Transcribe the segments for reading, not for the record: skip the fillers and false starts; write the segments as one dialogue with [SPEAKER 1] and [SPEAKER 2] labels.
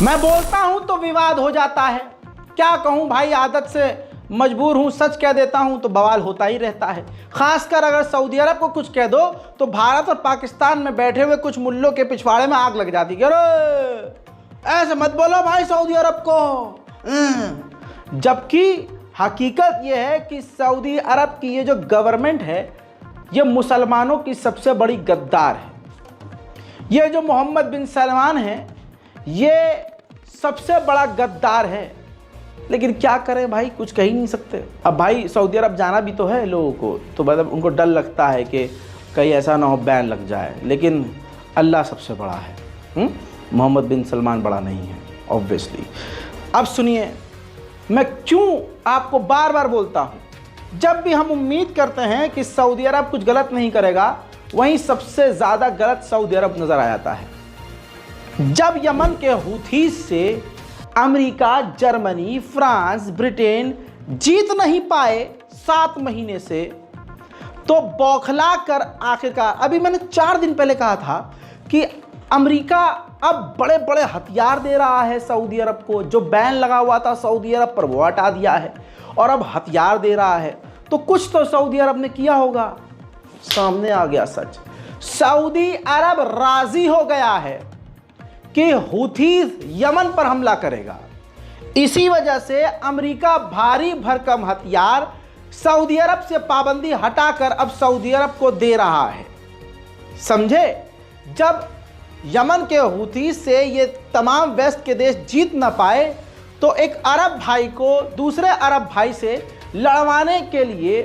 [SPEAKER 1] मैं बोलता हूं तो विवाद हो जाता है, क्या कहूं भाई, आदत से मजबूर हूं। सच कह देता हूं तो बवाल होता ही रहता है। खासकर अगर सऊदी अरब को कुछ कह दो तो भारत और पाकिस्तान में बैठे हुए कुछ मुल्लों के पिछवाड़े में आग लग जाती है। अरे ऐसे मत बोलो भाई सऊदी अरब को। जबकि हकीकत यह है कि सऊदी अरब की ये जो गवर्नमेंट है ये मुसलमानों की सबसे बड़ी गद्दार है। ये जो मोहम्मद बिन सलमान है ये सबसे बड़ा गद्दार है। लेकिन क्या करें भाई, कुछ कह ही नहीं सकते। अब भाई सऊदी अरब जाना भी तो है लोगों को, तो मतलब उनको डर लगता है कि कहीं ऐसा ना हो बैन लग जाए। लेकिन अल्लाह सबसे बड़ा है, मोहम्मद बिन सलमान बड़ा नहीं है ऑब्वियसली। अब सुनिए, मैं क्यों आपको बार बार बोलता हूँ, जब भी हम उम्मीद करते हैं कि सऊदी अरब कुछ गलत नहीं करेगा, वहीं सबसे ज़्यादा गलत सऊदी अरब नज़र आ जाता है। जब यमन के हूथी से अमेरिका, जर्मनी, फ्रांस, ब्रिटेन जीत नहीं पाए 7 महीने से, तो बौखला कर आखिरकार, अभी मैंने 4 दिन पहले कहा था कि अमेरिका अब बड़े बड़े हथियार दे रहा है सऊदी अरब को। जो बैन लगा हुआ था सऊदी अरब पर वो हटा दिया है और अब हथियार दे रहा है। तो कुछ तो सऊदी अरब ने किया होगा। सामने आ गया सच। सऊदी अरब राजी हो गया है कि हूथी यमन पर हमला करेगा। इसी वजह से अमेरिका भारी भरकम हथियार सऊदी अरब से पाबंदी हटाकर अब सऊदी अरब को दे रहा है। समझे? जब यमन के हूथी से ये तमाम वेस्ट के देश जीत ना पाए, तो एक अरब भाई को दूसरे अरब भाई से लड़वाने के लिए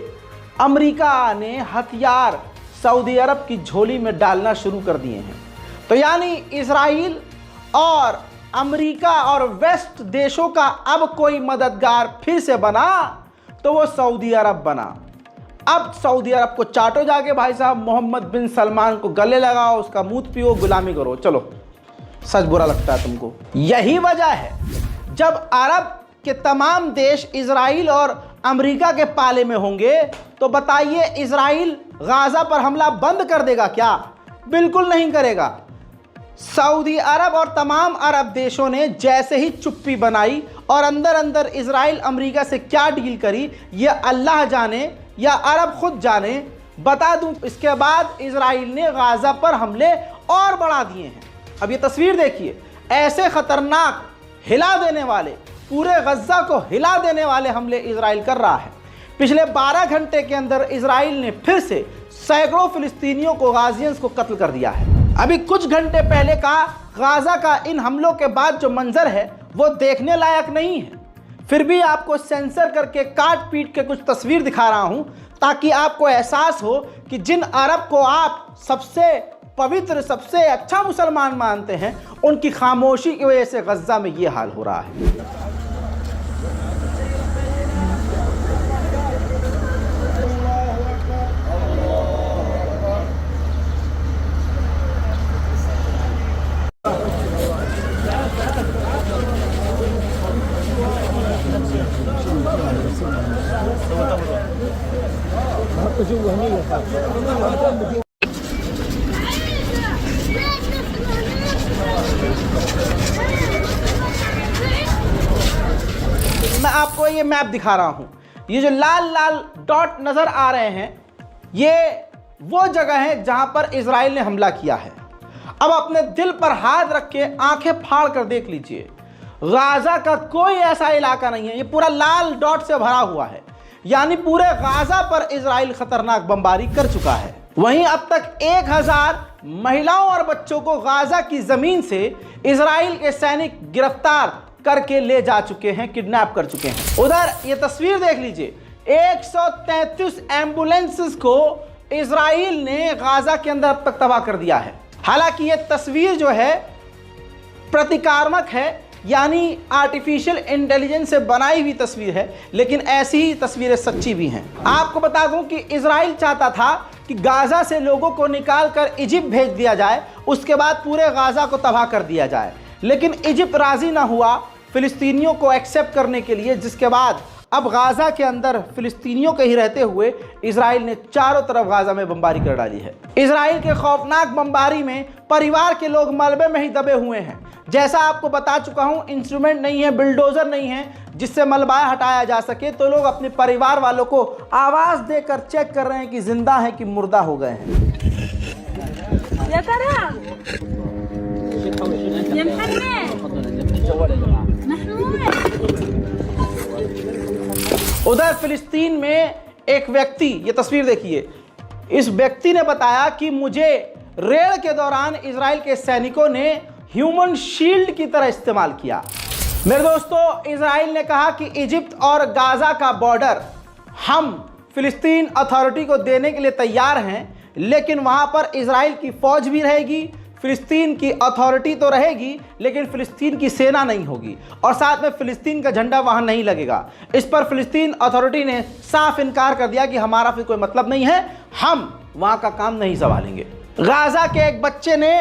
[SPEAKER 1] अमेरिका ने हथियार सऊदी अरब की झोली में डालना शुरू कर दिए हैं। तो यानी इजराइल और अमेरिका और वेस्ट देशों का अब कोई मददगार फिर से बना तो वो सऊदी अरब बना। अब सऊदी अरब को चाटो जाके भाई साहब, मोहम्मद बिन सलमान को गले लगाओ, उसका मूत पियो, गुलामी करो। चलो, सच बुरा लगता है तुमको। यही वजह है जब अरब के तमाम देश इजराइल और अमेरिका के पाले में होंगे तो बताइए इजराइल गाजा पर हमला बंद कर देगा क्या? बिल्कुल नहीं करेगा। सऊदी अरब और तमाम अरब देशों ने जैसे ही चुप्पी बनाई और अंदर अंदर इजराइल अमेरिका से क्या डील करी, ये अल्लाह जाने या अरब खुद जाने। बता दूं, इसके बाद इजराइल ने गाजा पर हमले और बढ़ा दिए हैं। अब ये तस्वीर देखिए, ऐसे खतरनाक, हिला देने वाले, पूरे गजा को हिला देने वाले हमले इजराइल कर रहा है। पिछले 12 घंटे के अंदर इजराइल ने फिर से सैकड़ों फिलिस्तीनियों को, गाजियंस को कत्ल कर दिया है। अभी कुछ घंटे पहले का गाजा का इन हमलों के बाद जो मंजर है वो देखने लायक नहीं है। फिर भी आपको सेंसर करके काट पीट के कुछ तस्वीर दिखा रहा हूं ताकि आपको एहसास हो कि जिन अरब को आप सबसे पवित्र, सबसे अच्छा मुसलमान मानते हैं, उनकी खामोशी की वजह से गजा में ये हाल हो रहा है। मैं आपको ये मैप दिखा रहा हूं। ये जो लाल लाल डॉट नजर आ रहे हैं, ये वो जगह है जहां पर इजराइल ने हमला किया है। अब अपने दिल पर हाथ रख के आंखें फाड़ कर देख लीजिए, गाजा का कोई ऐसा इलाका नहीं है, ये पूरा लाल डॉट से भरा हुआ है। यानी पूरे गाजा पर इजराइल खतरनाक बमबारी कर चुका है। वहीं अब तक 1000 महिलाओं और बच्चों को गाजा की जमीन से इजराइल के सैनिक गिरफ्तार करके ले जा चुके हैं, किडनैप कर चुके हैं। उधर ये तस्वीर देख लीजिए, 133 एम्बुलेंसेस को इजराइल ने गाजा के अंदर अब तक तबाह कर दिया है। हालांकि ये तस्वीर जो है प्रतिकात्मक है, यानी आर्टिफिशियल इंटेलिजेंस से बनाई हुई तस्वीर है, लेकिन ऐसी ही तस्वीरें सच्ची भी हैं। आपको बता दूं कि इजराइल चाहता था कि गाजा से लोगों को निकाल कर इजिप्ट भेज दिया जाए, उसके बाद पूरे गाजा को तबाह कर दिया जाए। लेकिन इजिप्ट राजी ना हुआ फिलिस्तीनियों को एक्सेप्ट करने के लिए, जिसके बाद अब गाजा के अंदर फिलिस्तीनियों के ही रहते हुए इजराइल ने चारों तरफ गाजा में बमबारी कर डाली है। इजराइल के खौफनाक बमबारी में परिवार के लोग मलबे में ही दबे हुए हैं। जैसा आपको बता चुका हूं, इंस्ट्रूमेंट नहीं है, बिल्डोजर नहीं है जिससे मलबा हटाया जा सके, तो लोग अपने परिवार वालों को आवाज देकर चेक कर रहे हैं कि जिंदा है कि मुर्दा हो गए हैं। उधर फिलिस्तीन में एक व्यक्ति, ये तस्वीर देखिए, इस व्यक्ति ने बताया कि मुझे रेड के दौरान इजराइल के सैनिकों ने ह्यूमन शील्ड की तरह इस्तेमाल किया। मेरे दोस्तों, इजराइल ने कहा कि इजिप्ट और गाजा का बॉर्डर हम फिलिस्तीन अथॉरिटी को देने के लिए तैयार हैं, लेकिन वहां पर इजराइल की फौज भी रहेगी, फिलिस्तीन की अथॉरिटी तो रहेगी, लेकिन फिलिस्तीन की सेना नहीं होगी और साथ में फिलिस्तीन का झंडा वहां नहीं लगेगा। इस पर फिलिस्तीन अथॉरिटी ने साफ इनकार कर दिया कि हमारा फिर कोई मतलब नहीं है, हम वहां का काम नहीं संभालेंगे। गाजा के एक बच्चे ने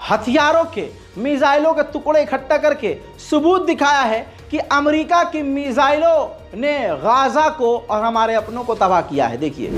[SPEAKER 1] हथियारों के, मिसाइलों के टुकड़े इकट्ठा करके सबूत दिखाया है कि अमेरिका की मिसाइलों ने गाजा को और हमारे अपनों को तबाह किया है। देखिए,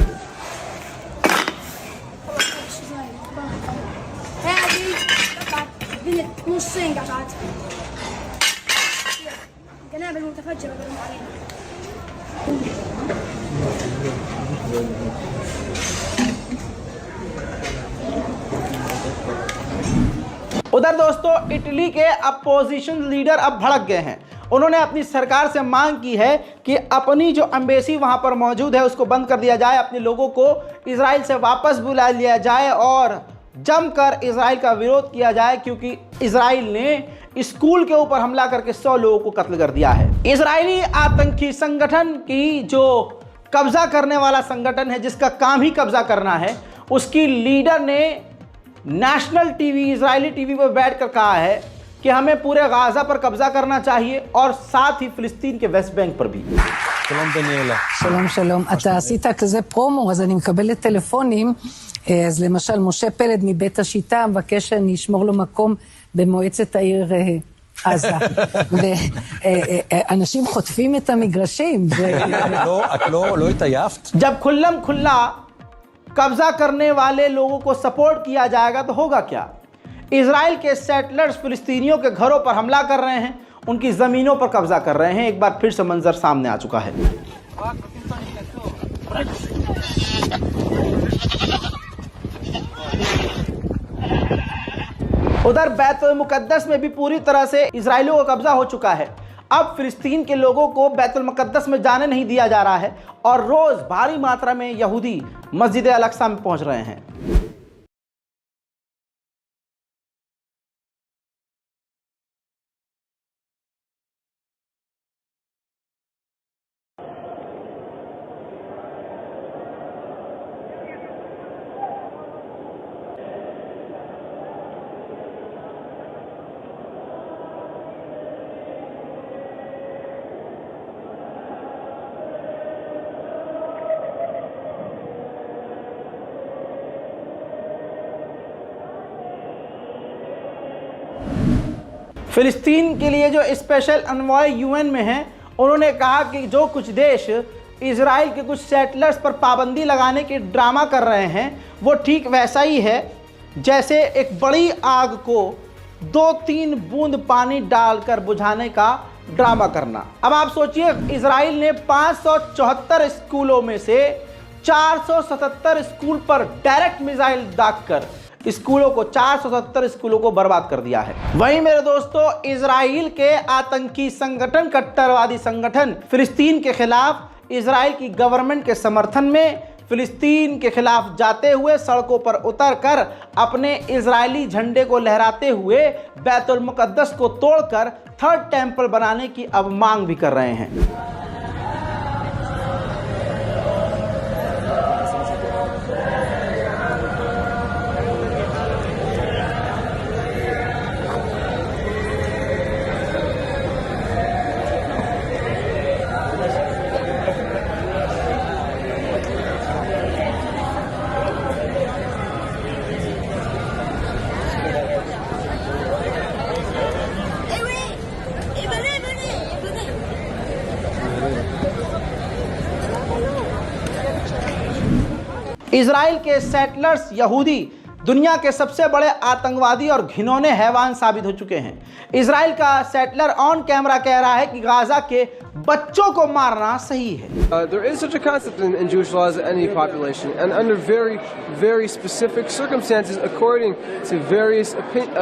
[SPEAKER 1] उधर दोस्तों, इटली के अपोजिशन लीडर अब भड़क गए हैं। उन्होंने अपनी सरकार से मांग की है कि अपनी जो एम्बेसी वहां पर मौजूद है उसको बंद कर दिया जाए, अपने लोगों को इजराइल से वापस बुला लिया जाए और जमकर इजराइल का विरोध किया जाए, क्योंकि इजराइल ने स्कूल के ऊपर हमला करके 100 लोगों को कत्ल कर दिया है। इजरायली आतंकी संगठन की जो कब्जा करने वाला संगठन है, जिसका काम ही कब्जा करना है, उसकी लीडर ने नेशनल टीवी, इजरायली टीवी पर बैठकर कहा है कि हमें पूरे गाजा पर कब्जा करना चाहिए और साथ ही फिलिस्तीन के वेस्ट बैंक पर भी।
[SPEAKER 2] שלום דניאלה.
[SPEAKER 3] שלום שלום, אתה עשית כזה פרומו, אז אני מקבלת טלפונים, אז למשל משה פלד מבית השיטה מבקש שאני אשמור לו מקום במועצת העיר עזה, ואנשים חוטפים את המגרשים.
[SPEAKER 2] את לא התעייפת?
[SPEAKER 1] जब खुल्लम खुल्ला कब्जा करने वाले लोगों को सपोर्ट किया जाएगा तो होगा क्या? इजराइल के सेटलर्स फिलिस्तीनियों के घरों पर हमला कर रहे हैं, उनकी ज़मीनों पर कब्जा कर रहे हैं। एक बार फिर से मंजर सामने आ चुका है। उधर बैतुल मुकद्दस में भी पूरी तरह से इजराइलियों का कब्जा हो चुका है। अब फिलिस्तीन के लोगों को बैतुल मुकद्दस में जाने नहीं दिया जा रहा है और रोज भारी मात्रा में यहूदी मस्जिद अल-अक्सा में पहुंच रहे हैं। फिलिस्तीन के लिए जो स्पेशल अनवॉय यूएन में हैं, उन्होंने कहा कि जो कुछ देश इजराइल के कुछ सेटलर्स पर पाबंदी लगाने के ड्रामा कर रहे हैं, वो ठीक वैसा ही है जैसे एक बड़ी आग को 2-3 बूंद पानी डालकर बुझाने का ड्रामा करना। अब आप सोचिए, इजराइल ने 574 स्कूलों में से 477 स्कूल पर डायरेक्ट मिसाइल दागकर स्कूलों को 470 स्कूलों को बर्बाद कर दिया है। वहीं मेरे दोस्तों, इजराइल के आतंकी संगठन, कट्टरवादी संगठन फिलिस्तीन के खिलाफ इजराइल की गवर्नमेंट के समर्थन में फिलिस्तीन के खिलाफ जाते हुए सड़कों पर उतरकर अपने इजरायली झंडे को लहराते हुए बैतुल मुकद्दस को तोड़कर थर्ड टेंपल बनाने की अब मांग भी कर रहे हैं। इजराइल के सेटलर्स यहूदी दुनिया के सबसे बड़े आतंकवादी और घिनौने हैवान साबित हो चुके हैं। इजराइल का सेटलर ऑन कैमरा कह रहा है कि गाजा के बच्चों को मारना सही है।
[SPEAKER 4] There is such a concept in Jewish laws as any population, and under very, very specific circumstances, according to various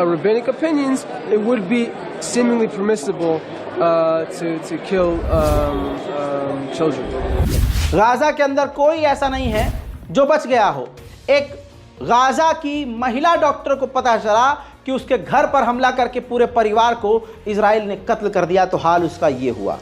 [SPEAKER 4] rabbinic opinions, it would be seemingly permissible to kill children.
[SPEAKER 1] Gaza के अंदर कोई ऐसा नहीं है जो बच गया हो। एक गाजा की महिला डॉक्टर को पता चला कि उसके घर पर हमला करके पूरे परिवार को इजराइल ने कत्ल कर दिया, तो हाल उसका ये हुआ।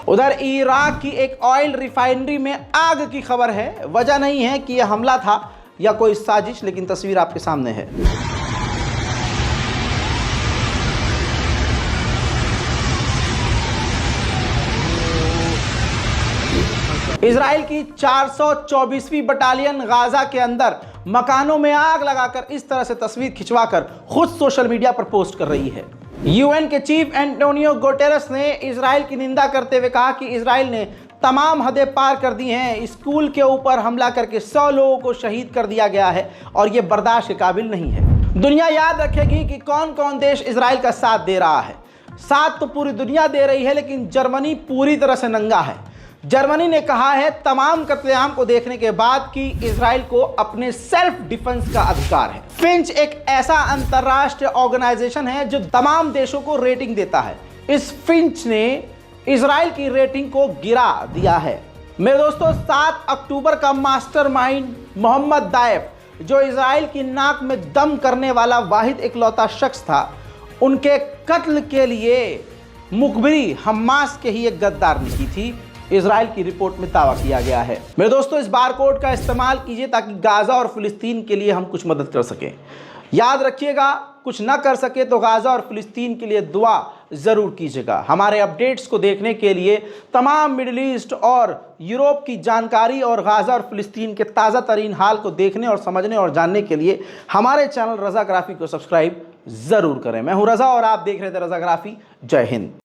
[SPEAKER 1] उधर इराक की एक ऑयल रिफाइनरी में आग की खबर है। वजह नहीं है कि यह हमला था या कोई साजिश, लेकिन तस्वीर आपके सामने है। इजराइल की 424वीं बटालियन गाजा के अंदर मकानों में आग लगाकर इस तरह से तस्वीर खिंचवाकर खुद सोशल मीडिया पर पोस्ट कर रही है। यूएन के चीफ एंटोनियो गुटेरेस ने इजराइल की निंदा करते हुए कहा कि इजराइल ने तमाम हदें पार कर दी हैं। स्कूल के ऊपर हमला करके 100 लोगों को शहीद कर दिया गया है और ये बर्दाश्त के काबिल नहीं है। दुनिया याद रखेगी कि कौन कौन देश इजराइल का साथ दे रहा है। साथ तो पूरी दुनिया दे रही है, लेकिन जर्मनी पूरी तरह से नंगा है। जर्मनी ने कहा है तमाम कत्लेआम को देखने के बाद कि इजराइल को अपने सेल्फ डिफेंस का अधिकार है। फिंच एक ऐसा अंतरराष्ट्रीय ऑर्गेनाइजेशन है जो तमाम देशों को रेटिंग देता है। इस फिंच ने इजराइल की रेटिंग को गिरा दिया है। मेरे दोस्तों, 7 अक्टूबर का मास्टरमाइंड मोहम्मद दाएफ, जो इजराइल की नाक में दम करने वाला वाहिद इकलौता शख्स था, उनके कत्ल के लिए मुखबिरी हमास के ही एक गद्दार ने की थी। इजराइल की रिपोर्ट में दावा किया गया है। मेरे दोस्तों, इस बारकोड का इस्तेमाल कीजिए ताकि गाजा और फिलिस्तीन के लिए हम कुछ मदद कर सकें। याद रखिएगा, कुछ ना कर सके तो गाजा और फिलिस्तीन के लिए दुआ ज़रूर कीजिएगा। हमारे अपडेट्स को देखने के लिए, तमाम मिडिल ईस्ट और यूरोप की जानकारी और गाजा और फिलिस्तीन के ताज़ा तरीन हाल को देखने और समझने और जानने के लिए हमारे चैनल रज़ाग्राफी को सब्सक्राइब ज़रूर करें। मैं हूँ रज़ा और आप देख रहे थे रज़ाग्राफी। जय हिंद।